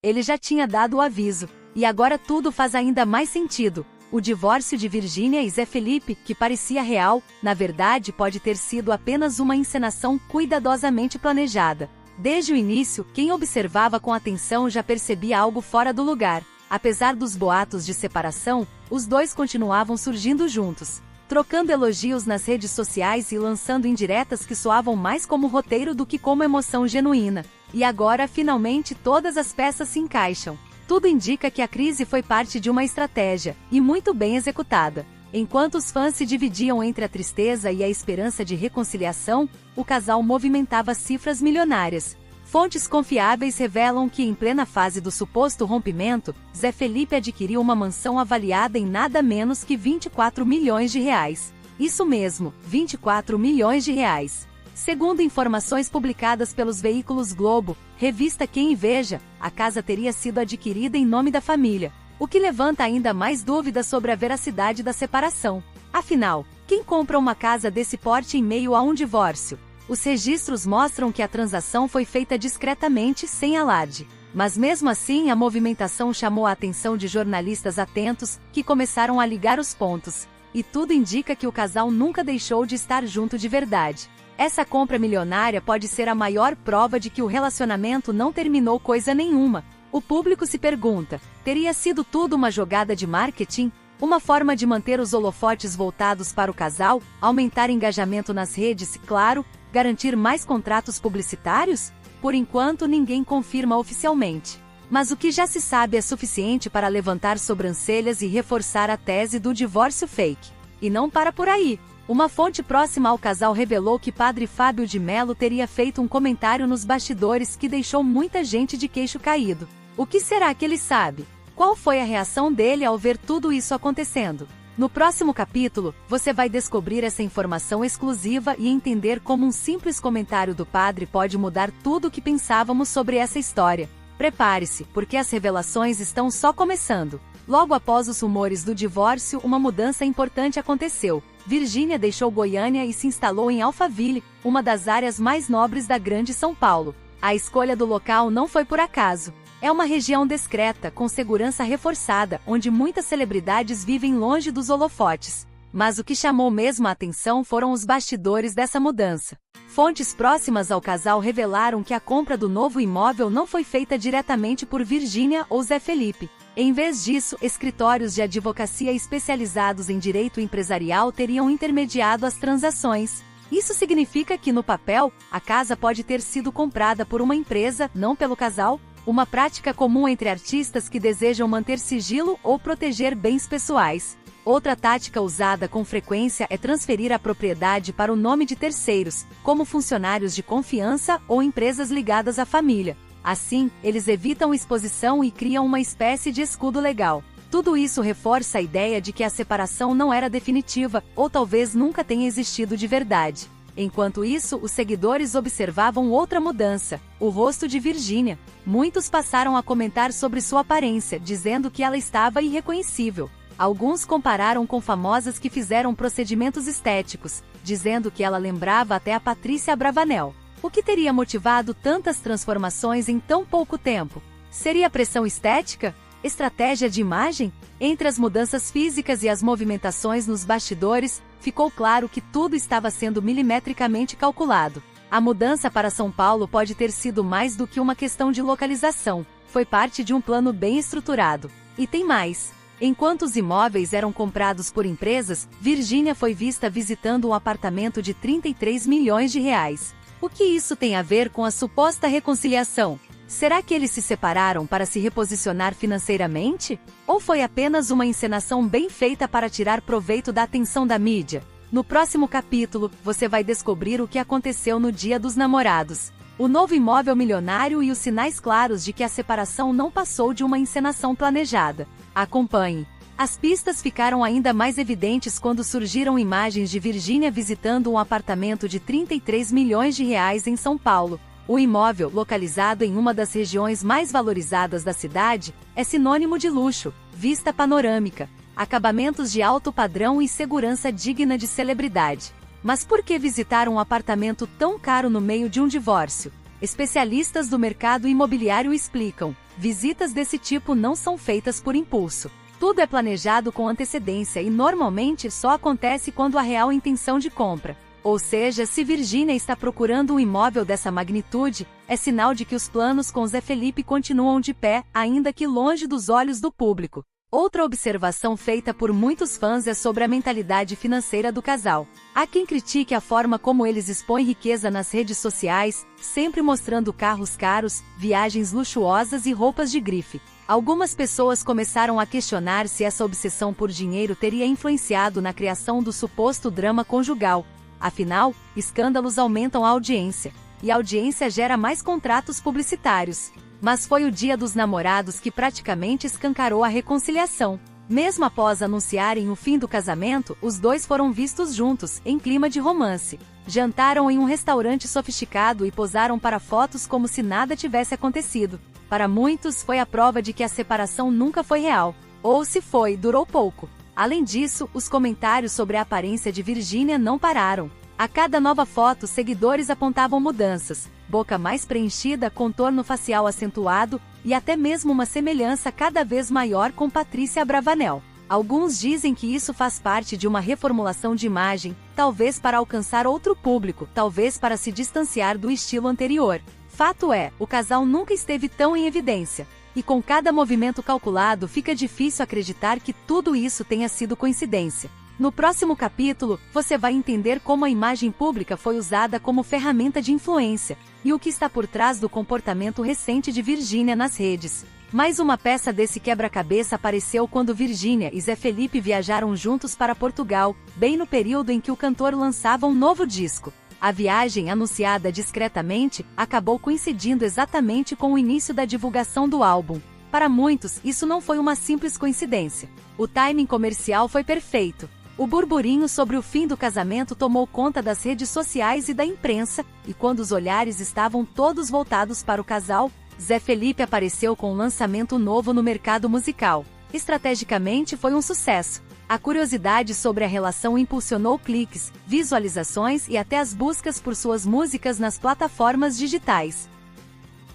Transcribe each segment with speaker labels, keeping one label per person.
Speaker 1: Ele já tinha dado o aviso. E agora tudo faz ainda mais sentido. O divórcio de Virgínia e Zé Felipe, que parecia real, na verdade pode ter sido apenas uma encenação cuidadosamente planejada. Desde o início, quem observava com atenção já percebia algo fora do lugar. Apesar dos boatos de separação, os dois continuavam surgindo juntos, trocando elogios nas redes sociais e lançando indiretas que soavam mais como roteiro do que como emoção genuína. E agora, finalmente, todas as peças se encaixam. Tudo indica que a crise foi parte de uma estratégia, e muito bem executada. Enquanto os fãs se dividiam entre a tristeza e a esperança de reconciliação, o casal movimentava cifras milionárias. Fontes confiáveis revelam que, em plena fase do suposto rompimento, Zé Felipe adquiriu uma mansão avaliada em nada menos que 24 milhões de reais. Isso mesmo, 24 milhões de reais. Segundo informações publicadas pelos veículos Globo, revista Quem e Veja, a casa teria sido adquirida em nome da família, o que levanta ainda mais dúvidas sobre a veracidade da separação. Afinal, quem compra uma casa desse porte em meio a um divórcio? Os registros mostram que a transação foi feita discretamente, sem alarde. Mas mesmo assim, a movimentação chamou a atenção de jornalistas atentos, que começaram a ligar os pontos. E tudo indica que o casal nunca deixou de estar junto de verdade. Essa compra milionária pode ser a maior prova de que o relacionamento não terminou coisa nenhuma. O público se pergunta, teria sido tudo uma jogada de marketing? Uma forma de manter os holofotes voltados para o casal, aumentar engajamento nas redes e, claro, garantir mais contratos publicitários? Por enquanto, ninguém confirma oficialmente. Mas o que já se sabe é suficiente para levantar sobrancelhas e reforçar a tese do divórcio fake. E não para por aí. Uma fonte próxima ao casal revelou que Padre Fábio de Mello teria feito um comentário nos bastidores que deixou muita gente de queixo caído. O que será que ele sabe? Qual foi a reação dele ao ver tudo isso acontecendo? No próximo capítulo, você vai descobrir essa informação exclusiva e entender como um simples comentário do padre pode mudar tudo o que pensávamos sobre essa história. Prepare-se, porque as revelações estão só começando. Logo após os rumores do divórcio, uma mudança importante aconteceu. Virgínia deixou Goiânia e se instalou em Alphaville, uma das áreas mais nobres da Grande São Paulo. A escolha do local não foi por acaso. É uma região discreta, com segurança reforçada, onde muitas celebridades vivem longe dos holofotes. Mas o que chamou mesmo a atenção foram os bastidores dessa mudança. Fontes próximas ao casal revelaram que a compra do novo imóvel não foi feita diretamente por Virgínia ou Zé Felipe. Em vez disso, escritórios de advocacia especializados em direito empresarial teriam intermediado as transações. Isso significa que, no papel, a casa pode ter sido comprada por uma empresa, não pelo casal, uma prática comum entre artistas que desejam manter sigilo ou proteger bens pessoais. Outra tática usada com frequência é transferir a propriedade para o nome de terceiros, como funcionários de confiança ou empresas ligadas à família. Assim, eles evitam exposição e criam uma espécie de escudo legal. Tudo isso reforça a ideia de que a separação não era definitiva, ou talvez nunca tenha existido de verdade. Enquanto isso, os seguidores observavam outra mudança: o rosto de Virgínia. Muitos passaram a comentar sobre sua aparência, dizendo que ela estava irreconhecível. Alguns compararam com famosas que fizeram procedimentos estéticos, dizendo que ela lembrava até a Patrícia Abravanel. O que teria motivado tantas transformações em tão pouco tempo? Seria pressão estética? Estratégia de imagem? Entre as mudanças físicas e as movimentações nos bastidores, ficou claro que tudo estava sendo milimetricamente calculado. A mudança para São Paulo pode ter sido mais do que uma questão de localização. Foi parte de um plano bem estruturado. E tem mais. Enquanto os imóveis eram comprados por empresas, Virgínia foi vista visitando um apartamento de 33 milhões de reais. O que isso tem a ver com a suposta reconciliação? Será que eles se separaram para se reposicionar financeiramente? Ou foi apenas uma encenação bem feita para tirar proveito da atenção da mídia? No próximo capítulo, você vai descobrir o que aconteceu no Dia dos Namorados, o novo imóvel milionário e os sinais claros de que a separação não passou de uma encenação planejada. Acompanhe. As pistas ficaram ainda mais evidentes quando surgiram imagens de Virgínia visitando um apartamento de 33 milhões de reais em São Paulo. O imóvel, localizado em uma das regiões mais valorizadas da cidade, é sinônimo de luxo, vista panorâmica, acabamentos de alto padrão e segurança digna de celebridade. Mas por que visitar um apartamento tão caro no meio de um divórcio? Especialistas do mercado imobiliário explicam: visitas desse tipo não são feitas por impulso. Tudo é planejado com antecedência e normalmente só acontece quando há real intenção de compra. Ou seja, se Virgínia está procurando um imóvel dessa magnitude, é sinal de que os planos com Zé Felipe continuam de pé, ainda que longe dos olhos do público. Outra observação feita por muitos fãs é sobre a mentalidade financeira do casal. Há quem critique a forma como eles expõem riqueza nas redes sociais, sempre mostrando carros caros, viagens luxuosas e roupas de grife. Algumas pessoas começaram a questionar se essa obsessão por dinheiro teria influenciado na criação do suposto drama conjugal. Afinal, escândalos aumentam a audiência, e a audiência gera mais contratos publicitários. Mas foi o Dia dos Namorados que praticamente escancarou a reconciliação. Mesmo após anunciarem o fim do casamento, os dois foram vistos juntos, em clima de romance. Jantaram em um restaurante sofisticado e posaram para fotos como se nada tivesse acontecido. Para muitos, foi a prova de que a separação nunca foi real. Ou se foi, durou pouco. Além disso, os comentários sobre a aparência de Virgínia não pararam. A cada nova foto, seguidores apontavam mudanças: boca mais preenchida, contorno facial acentuado e até mesmo uma semelhança cada vez maior com Patrícia Abravanel. Alguns dizem que isso faz parte de uma reformulação de imagem, talvez para alcançar outro público, talvez para se distanciar do estilo anterior. Fato é, o casal nunca esteve tão em evidência. E com cada movimento calculado, fica difícil acreditar que tudo isso tenha sido coincidência. No próximo capítulo, você vai entender como a imagem pública foi usada como ferramenta de influência, e o que está por trás do comportamento recente de Virgínia nas redes. Mais uma peça desse quebra-cabeça apareceu quando Virgínia e Zé Felipe viajaram juntos para Portugal, bem no período em que o cantor lançava um novo disco. A viagem, anunciada discretamente, acabou coincidindo exatamente com o início da divulgação do álbum. Para muitos, isso não foi uma simples coincidência. O timing comercial foi perfeito. O burburinho sobre o fim do casamento tomou conta das redes sociais e da imprensa, e quando os olhares estavam todos voltados para o casal, Zé Felipe apareceu com um lançamento novo no mercado musical. Estrategicamente foi um sucesso. A curiosidade sobre a relação impulsionou cliques, visualizações e até as buscas por suas músicas nas plataformas digitais.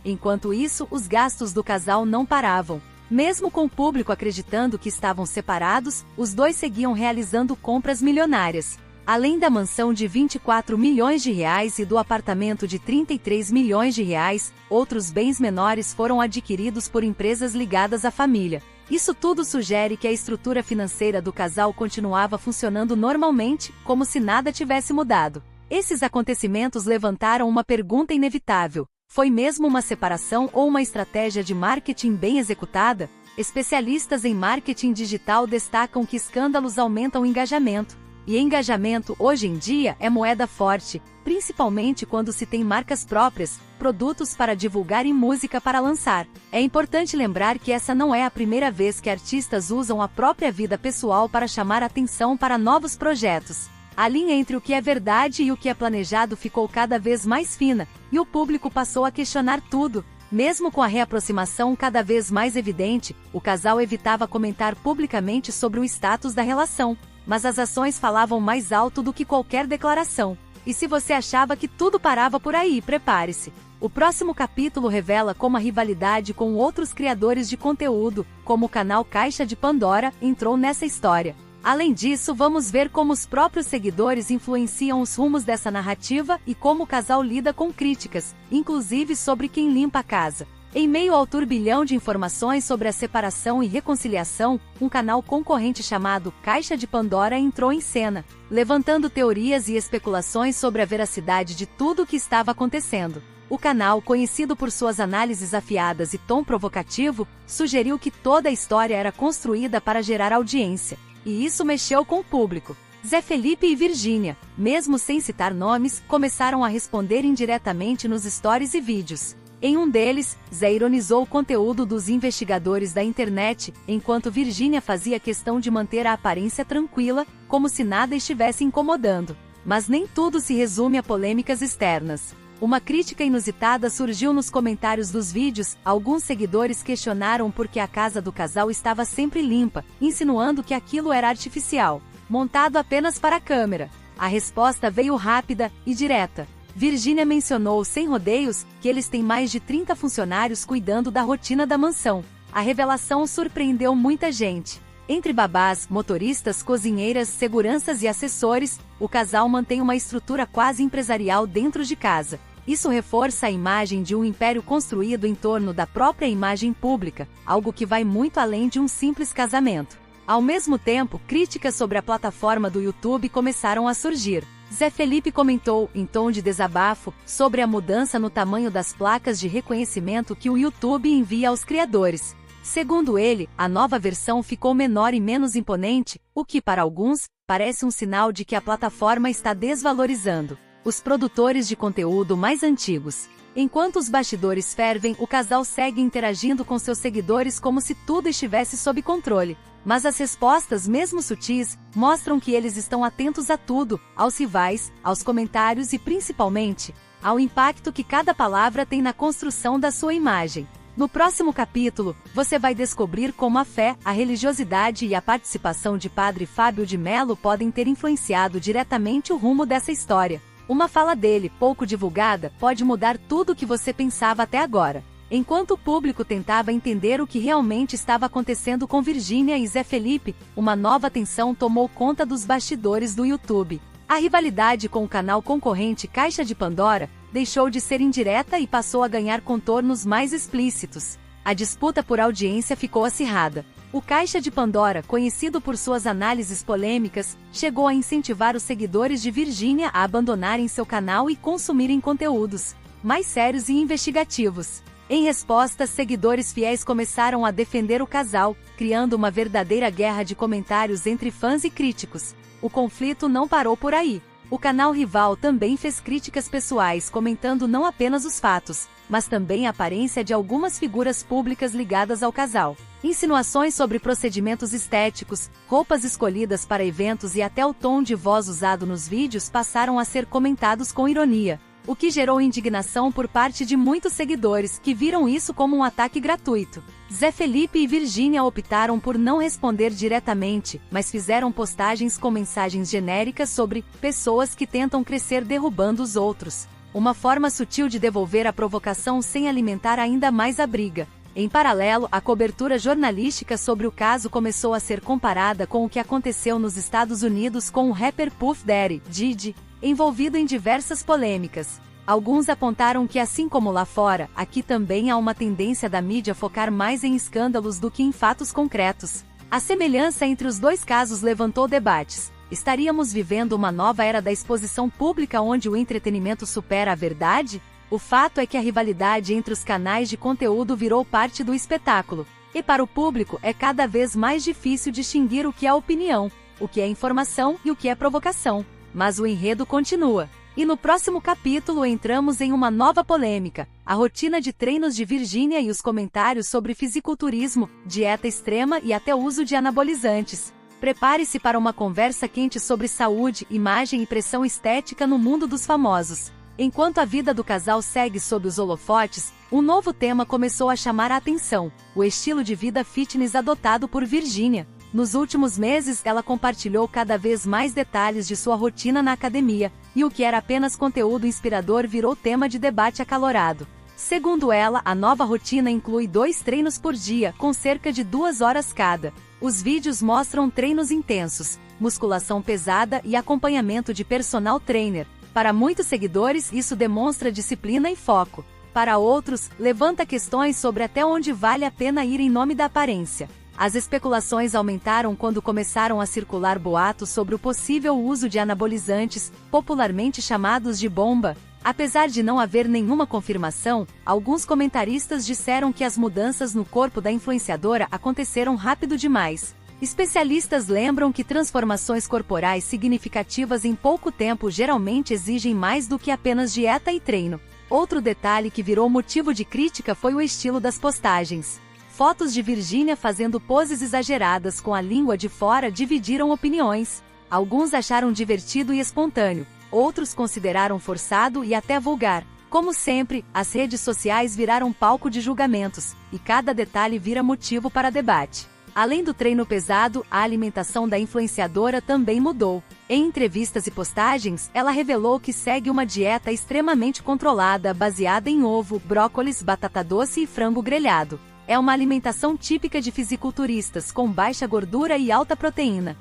Speaker 1: Enquanto isso, os gastos do casal não paravam. Mesmo com o público acreditando que estavam separados, os dois seguiam realizando compras milionárias. Além da mansão de 24 milhões de reais e do apartamento de 33 milhões de reais, outros bens menores foram adquiridos por empresas ligadas à família. Isso tudo sugere que a estrutura financeira do casal continuava funcionando normalmente, como se nada tivesse mudado. Esses acontecimentos levantaram uma pergunta inevitável: foi mesmo uma separação ou uma estratégia de marketing bem executada? Especialistas em marketing digital destacam que escândalos aumentam o engajamento. E engajamento, hoje em dia, é moeda forte, principalmente quando se tem marcas próprias, produtos para divulgar e música para lançar. É importante lembrar que essa não é a primeira vez que artistas usam a própria vida pessoal para chamar atenção para novos projetos. A linha entre o que é verdade e o que é planejado ficou cada vez mais fina, e o público passou a questionar tudo. Mesmo com a reaproximação cada vez mais evidente, o casal evitava comentar publicamente sobre o status da relação. Mas as ações falavam mais alto do que qualquer declaração. E se você achava que tudo parava por aí, prepare-se. O próximo capítulo revela como a rivalidade com outros criadores de conteúdo, como o canal Caixa de Pandora, entrou nessa história. Além disso, vamos ver como os próprios seguidores influenciam os rumos dessa narrativa e como o casal lida com críticas, inclusive sobre quem limpa a casa. Em meio ao turbilhão de informações sobre a separação e reconciliação, um canal concorrente chamado Caixa de Pandora entrou em cena, levantando teorias e especulações sobre a veracidade de tudo o que estava acontecendo. O canal, conhecido por suas análises afiadas e tom provocativo, sugeriu que toda a história era construída para gerar audiência. E isso mexeu com o público. Zé Felipe e Virgínia, mesmo sem citar nomes, começaram a responder indiretamente nos stories e vídeos. Em um deles, Zé ironizou o conteúdo dos investigadores da internet, enquanto Virgínia fazia questão de manter a aparência tranquila, como se nada estivesse incomodando. Mas nem tudo se resume a polêmicas externas. Uma crítica inusitada surgiu nos comentários dos vídeos. Alguns seguidores questionaram por que a casa do casal estava sempre limpa, insinuando que aquilo era artificial, montado apenas para a câmera. A resposta veio rápida e direta: Virgínia mencionou sem rodeios que eles têm mais de 30 funcionários cuidando da rotina da mansão. A revelação surpreendeu muita gente. Entre babás, motoristas, cozinheiras, seguranças e assessores, o casal mantém uma estrutura quase empresarial dentro de casa. Isso reforça a imagem de um império construído em torno da própria imagem pública, algo que vai muito além de um simples casamento. Ao mesmo tempo, críticas sobre a plataforma do YouTube começaram a surgir. Zé Felipe comentou, em tom de desabafo, sobre a mudança no tamanho das placas de reconhecimento que o YouTube envia aos criadores. Segundo ele, a nova versão ficou menor e menos imponente, o que, para alguns, parece um sinal de que a plataforma está desvalorizando os produtores de conteúdo mais antigos. Enquanto os bastidores fervem, o casal segue interagindo com seus seguidores como se tudo estivesse sob controle. Mas as respostas, mesmo sutis, mostram que eles estão atentos a tudo, aos rivais, aos comentários e, principalmente, ao impacto que cada palavra tem na construção da sua imagem. No próximo capítulo, você vai descobrir como a fé, a religiosidade e a participação de Padre Fábio de Mello podem ter influenciado diretamente o rumo dessa história. Uma fala dele, pouco divulgada, pode mudar tudo o que você pensava até agora. Enquanto o público tentava entender o que realmente estava acontecendo com Virgínia e Zé Felipe, uma nova tensão tomou conta dos bastidores do YouTube. A rivalidade com o canal concorrente Caixa de Pandora deixou de ser indireta e passou a ganhar contornos mais explícitos. A disputa por audiência ficou acirrada. O Caixa de Pandora, conhecido por suas análises polêmicas, chegou a incentivar os seguidores de Virgínia a abandonarem seu canal e consumirem conteúdos mais sérios e investigativos. Em resposta, seguidores fiéis começaram a defender o casal, criando uma verdadeira guerra de comentários entre fãs e críticos. O conflito não parou por aí. O canal rival também fez críticas pessoais, comentando não apenas os fatos, mas também a aparência de algumas figuras públicas ligadas ao casal. Insinuações sobre procedimentos estéticos, roupas escolhidas para eventos e até o tom de voz usado nos vídeos passaram a ser comentados com ironia, o que gerou indignação por parte de muitos seguidores, que viram isso como um ataque gratuito. Zé Felipe e Virgínia optaram por não responder diretamente, mas fizeram postagens com mensagens genéricas sobre pessoas que tentam crescer derrubando os outros. Uma forma sutil de devolver a provocação sem alimentar ainda mais a briga. Em paralelo, a cobertura jornalística sobre o caso começou a ser comparada com o que aconteceu nos Estados Unidos com o rapper Puff Daddy, Diddy, envolvido em diversas polêmicas. Alguns apontaram que, assim como lá fora, aqui também há uma tendência da mídia focar mais em escândalos do que em fatos concretos. A semelhança entre os dois casos levantou debates. Estaríamos vivendo uma nova era da exposição pública onde o entretenimento supera a verdade? O fato é que a rivalidade entre os canais de conteúdo virou parte do espetáculo. E para o público é cada vez mais difícil distinguir o que é opinião, o que é informação e o que é provocação. Mas o enredo continua. E no próximo capítulo entramos em uma nova polêmica, a rotina de treinos de Virgínia e os comentários sobre fisiculturismo, dieta extrema e até o uso de anabolizantes. Prepare-se para uma conversa quente sobre saúde, imagem e pressão estética no mundo dos famosos. Enquanto a vida do casal segue sob os holofotes, um novo tema começou a chamar a atenção: o estilo de vida fitness adotado por Virgínia. Nos últimos meses, ela compartilhou cada vez mais detalhes de sua rotina na academia, e o que era apenas conteúdo inspirador virou tema de debate acalorado. Segundo ela, a nova rotina inclui 2 treinos por dia, com cerca de 2 horas cada. Os vídeos mostram treinos intensos, musculação pesada e acompanhamento de personal trainer. Para muitos seguidores, isso demonstra disciplina e foco. Para outros, levanta questões sobre até onde vale a pena ir em nome da aparência. As especulações aumentaram quando começaram a circular boatos sobre o possível uso de anabolizantes, popularmente chamados de bomba. Apesar de não haver nenhuma confirmação, alguns comentaristas disseram que as mudanças no corpo da influenciadora aconteceram rápido demais. Especialistas lembram que transformações corporais significativas em pouco tempo geralmente exigem mais do que apenas dieta e treino. Outro detalhe que virou motivo de crítica foi o estilo das postagens. Fotos de Virgínia fazendo poses exageradas com a língua de fora dividiram opiniões. Alguns acharam divertido e espontâneo, outros consideraram forçado e até vulgar. Como sempre, as redes sociais viraram palco de julgamentos, e cada detalhe vira motivo para debate. Além do treino pesado, a alimentação da influenciadora também mudou. Em entrevistas e postagens, ela revelou que segue uma dieta extremamente controlada baseada em ovo, brócolis, batata doce e frango grelhado. É uma alimentação típica de fisiculturistas, com baixa gordura e alta proteína.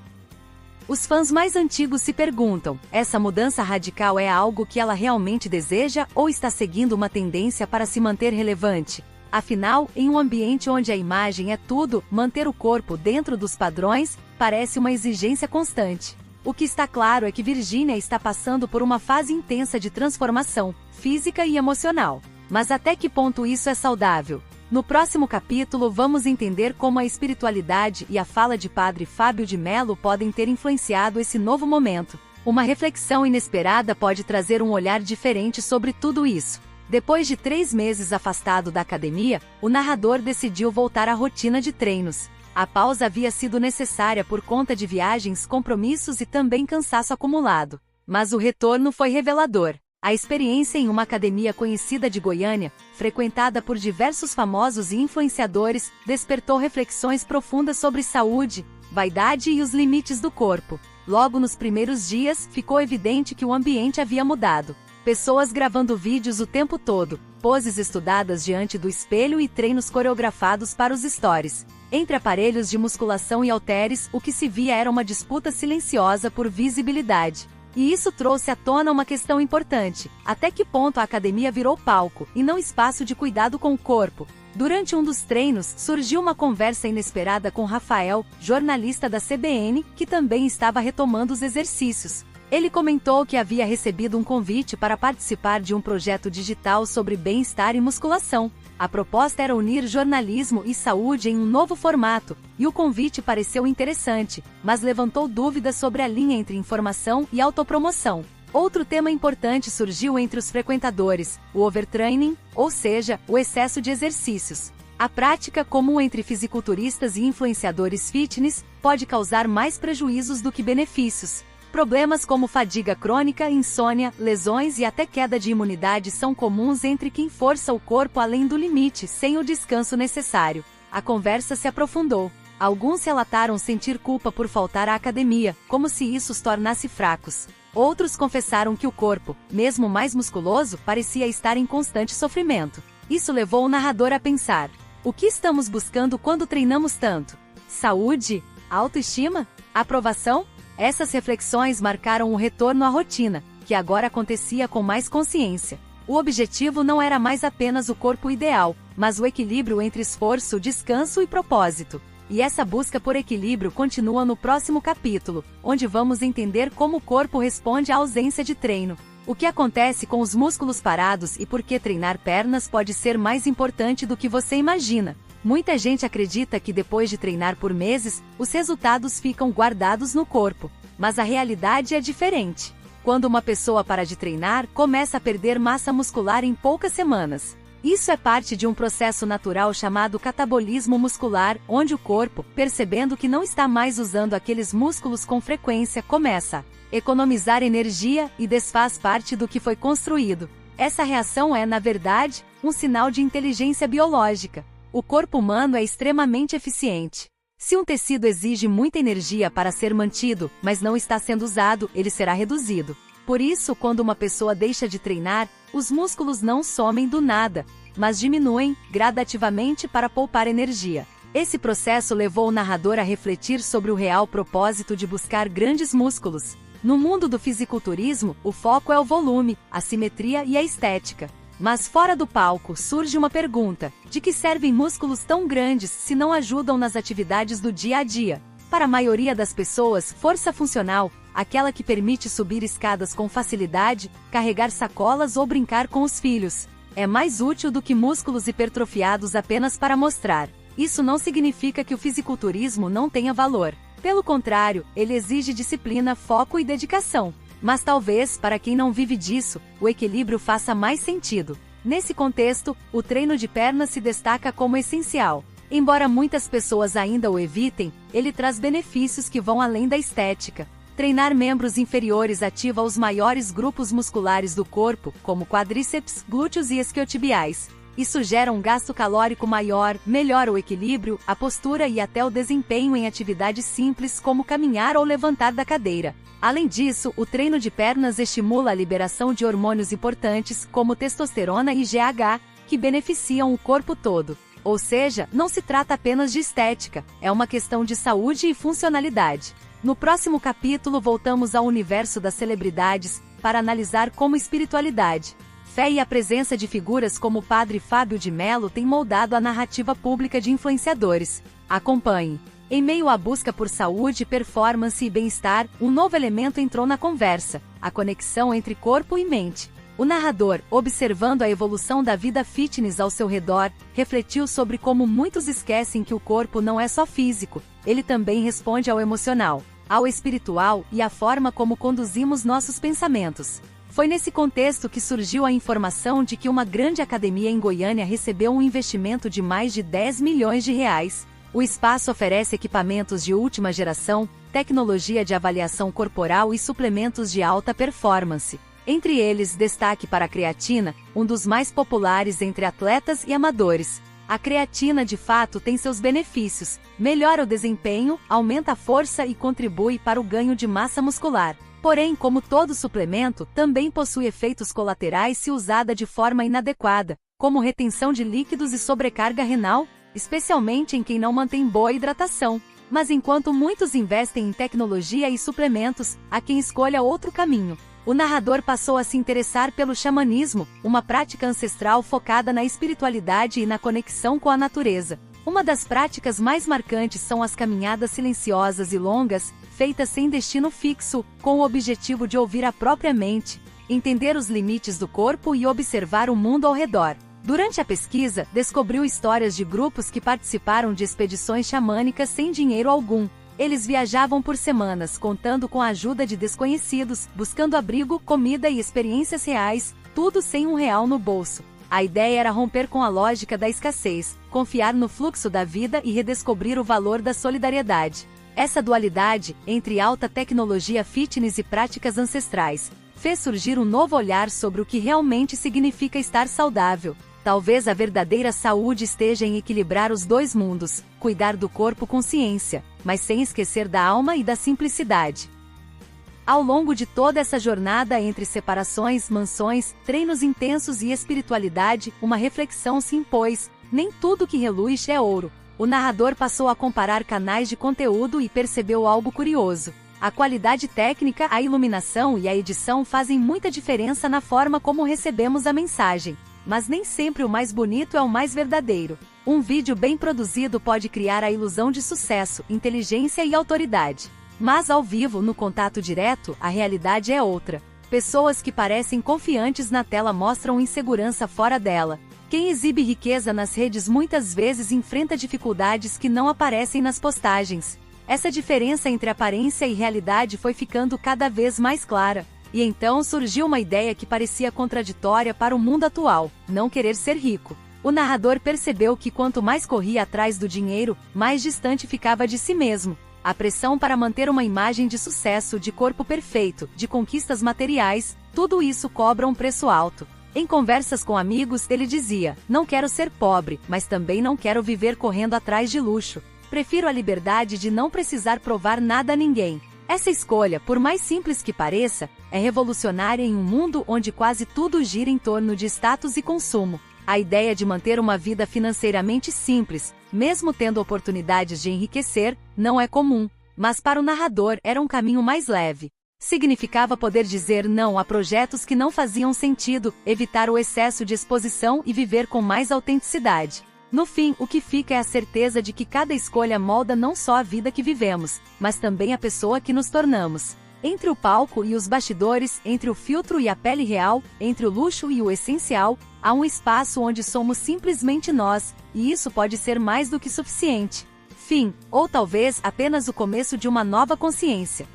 Speaker 1: Os fãs mais antigos se perguntam, essa mudança radical é algo que ela realmente deseja ou está seguindo uma tendência para se manter relevante? Afinal, em um ambiente onde a imagem é tudo, manter o corpo dentro dos padrões parece uma exigência constante. O que está claro é que Virginia está passando por uma fase intensa de transformação, física e emocional. Mas até que ponto isso é saudável? No próximo capítulo vamos entender como a espiritualidade e a fala de Padre Fábio de Mello podem ter influenciado esse novo momento. Uma reflexão inesperada pode trazer um olhar diferente sobre tudo isso. Depois de 3 meses afastado da academia, o narrador decidiu voltar à rotina de treinos. A pausa havia sido necessária por conta de viagens, compromissos e também cansaço acumulado. Mas o retorno foi revelador. A experiência em uma academia conhecida de Goiânia, frequentada por diversos famosos e influenciadores, despertou reflexões profundas sobre saúde, vaidade e os limites do corpo. Logo nos primeiros dias, ficou evidente que o ambiente havia mudado. Pessoas gravando vídeos o tempo todo, poses estudadas diante do espelho e treinos coreografados para os stories. Entre aparelhos de musculação e halteres, o que se via era uma disputa silenciosa por visibilidade. E isso trouxe à tona uma questão importante: até que ponto a academia virou palco, e não espaço de cuidado com o corpo? Durante um dos treinos, surgiu uma conversa inesperada com Rafael, jornalista da CBN, que também estava retomando os exercícios. Ele comentou que havia recebido um convite para participar de um projeto digital sobre bem-estar e musculação. A proposta era unir jornalismo e saúde em um novo formato, e o convite pareceu interessante, mas levantou dúvidas sobre a linha entre informação e autopromoção. Outro tema importante surgiu entre os frequentadores: o overtraining, ou seja, o excesso de exercícios. A prática comum entre fisiculturistas e influenciadores fitness pode causar mais prejuízos do que benefícios. Problemas como fadiga crônica, insônia, lesões e até queda de imunidade são comuns entre quem força o corpo além do limite, sem o descanso necessário. A conversa se aprofundou. Alguns relataram sentir culpa por faltar à academia, como se isso os tornasse fracos. Outros confessaram que o corpo, mesmo mais musculoso, parecia estar em constante sofrimento. Isso levou o narrador a pensar: o que estamos buscando quando treinamos tanto? Saúde? Autoestima? Aprovação? Essas reflexões marcaram o retorno à rotina, que agora acontecia com mais consciência. O objetivo não era mais apenas o corpo ideal, mas o equilíbrio entre esforço, descanso e propósito. E essa busca por equilíbrio continua no próximo capítulo, onde vamos entender como o corpo responde à ausência de treino. O que acontece com os músculos parados e por que treinar pernas pode ser mais importante do que você imagina. Muita gente acredita que depois de treinar por meses, os resultados ficam guardados no corpo. Mas a realidade é diferente. Quando uma pessoa para de treinar, começa a perder massa muscular em poucas semanas. Isso é parte de um processo natural chamado catabolismo muscular, onde o corpo, percebendo que não está mais usando aqueles músculos com frequência, começa a economizar energia e desfaz parte do que foi construído. Essa reação é, na verdade, um sinal de inteligência biológica. O corpo humano é extremamente eficiente. Se um tecido exige muita energia para ser mantido, mas não está sendo usado, ele será reduzido. Por isso, quando uma pessoa deixa de treinar, os músculos não somem do nada, mas diminuem gradativamente para poupar energia. Esse processo levou o narrador a refletir sobre o real propósito de buscar grandes músculos. No mundo do fisiculturismo, o foco é o volume, a simetria e a estética. Mas fora do palco surge uma pergunta: de que servem músculos tão grandes se não ajudam nas atividades do dia a dia? Para a maioria das pessoas, força funcional, aquela que permite subir escadas com facilidade, carregar sacolas ou brincar com os filhos, é mais útil do que músculos hipertrofiados apenas para mostrar. Isso não significa que o fisiculturismo não tenha valor. Pelo contrário, ele exige disciplina, foco e dedicação. Mas talvez, para quem não vive disso, o equilíbrio faça mais sentido. Nesse contexto, o treino de pernas se destaca como essencial. Embora muitas pessoas ainda o evitem, ele traz benefícios que vão além da estética. Treinar membros inferiores ativa os maiores grupos musculares do corpo, como quadríceps, glúteos e isquiotibiais. Isso gera um gasto calórico maior, melhora o equilíbrio, a postura e até o desempenho em atividades simples como caminhar ou levantar da cadeira. Além disso, o treino de pernas estimula a liberação de hormônios importantes, como testosterona e GH, que beneficiam o corpo todo. Ou seja, não se trata apenas de estética, é uma questão de saúde e funcionalidade. No próximo capítulo voltamos ao universo das celebridades, para analisar como espiritualidade, fé e a presença de figuras como o Padre Fábio de Mello têm moldado a narrativa pública de influenciadores. Acompanhe. Em meio à busca por saúde, performance e bem-estar, um novo elemento entrou na conversa: a conexão entre corpo e mente. O narrador, observando a evolução da vida fitness ao seu redor, refletiu sobre como muitos esquecem que o corpo não é só físico, ele também responde ao emocional, ao espiritual e à forma como conduzimos nossos pensamentos. Foi nesse contexto que surgiu a informação de que uma grande academia em Goiânia recebeu um investimento de mais de 10 milhões de reais. O espaço oferece equipamentos de última geração, tecnologia de avaliação corporal e suplementos de alta performance. Entre eles, destaque para a creatina, um dos mais populares entre atletas e amadores. A creatina de fato tem seus benefícios, melhora o desempenho, aumenta a força e contribui para o ganho de massa muscular. Porém, como todo suplemento, também possui efeitos colaterais se usada de forma inadequada, como retenção de líquidos e sobrecarga renal, especialmente em quem não mantém boa hidratação. Mas enquanto muitos investem em tecnologia e suplementos, há quem escolha outro caminho. O narrador passou a se interessar pelo xamanismo, uma prática ancestral focada na espiritualidade e na conexão com a natureza. Uma das práticas mais marcantes são as caminhadas silenciosas e longas, feitas sem destino fixo, com o objetivo de ouvir a própria mente, entender os limites do corpo e observar o mundo ao redor. Durante a pesquisa, descobriu histórias de grupos que participaram de expedições xamânicas sem dinheiro algum. Eles viajavam por semanas, contando com a ajuda de desconhecidos, buscando abrigo, comida e experiências reais, tudo sem R$1 no bolso. A ideia era romper com a lógica da escassez, confiar no fluxo da vida e redescobrir o valor da solidariedade. Essa dualidade, entre alta tecnologia fitness e práticas ancestrais, fez surgir um novo olhar sobre o que realmente significa estar saudável. Talvez a verdadeira saúde esteja em equilibrar os dois mundos, cuidar do corpo com ciência, mas sem esquecer da alma e da simplicidade. Ao longo de toda essa jornada entre separações, mansões, treinos intensos e espiritualidade, uma reflexão se impôs: nem tudo que reluz é ouro. O narrador passou a comparar canais de conteúdo e percebeu algo curioso. A qualidade técnica, a iluminação e a edição fazem muita diferença na forma como recebemos a mensagem. Mas nem sempre o mais bonito é o mais verdadeiro. Um vídeo bem produzido pode criar a ilusão de sucesso, inteligência e autoridade. Mas ao vivo, no contato direto, a realidade é outra. Pessoas que parecem confiantes na tela mostram insegurança fora dela. Quem exibe riqueza nas redes muitas vezes enfrenta dificuldades que não aparecem nas postagens. Essa diferença entre aparência e realidade foi ficando cada vez mais clara. E então surgiu uma ideia que parecia contraditória para o mundo atual: não querer ser rico. O narrador percebeu que quanto mais corria atrás do dinheiro, mais distante ficava de si mesmo. A pressão para manter uma imagem de sucesso, de corpo perfeito, de conquistas materiais, tudo isso cobra um preço alto. Em conversas com amigos, ele dizia: não quero ser pobre, mas também não quero viver correndo atrás de luxo. Prefiro a liberdade de não precisar provar nada a ninguém. Essa escolha, por mais simples que pareça, é revolucionária em um mundo onde quase tudo gira em torno de status e consumo. A ideia de manter uma vida financeiramente simples, mesmo tendo oportunidades de enriquecer, não é comum. Mas para o narrador era um caminho mais leve. Significava poder dizer não a projetos que não faziam sentido, evitar o excesso de exposição e viver com mais autenticidade. No fim, o que fica é a certeza de que cada escolha molda não só a vida que vivemos, mas também a pessoa que nos tornamos. Entre o palco e os bastidores, entre o filtro e a pele real, entre o luxo e o essencial, há um espaço onde somos simplesmente nós, e isso pode ser mais do que suficiente. Fim, ou talvez apenas o começo de uma nova consciência.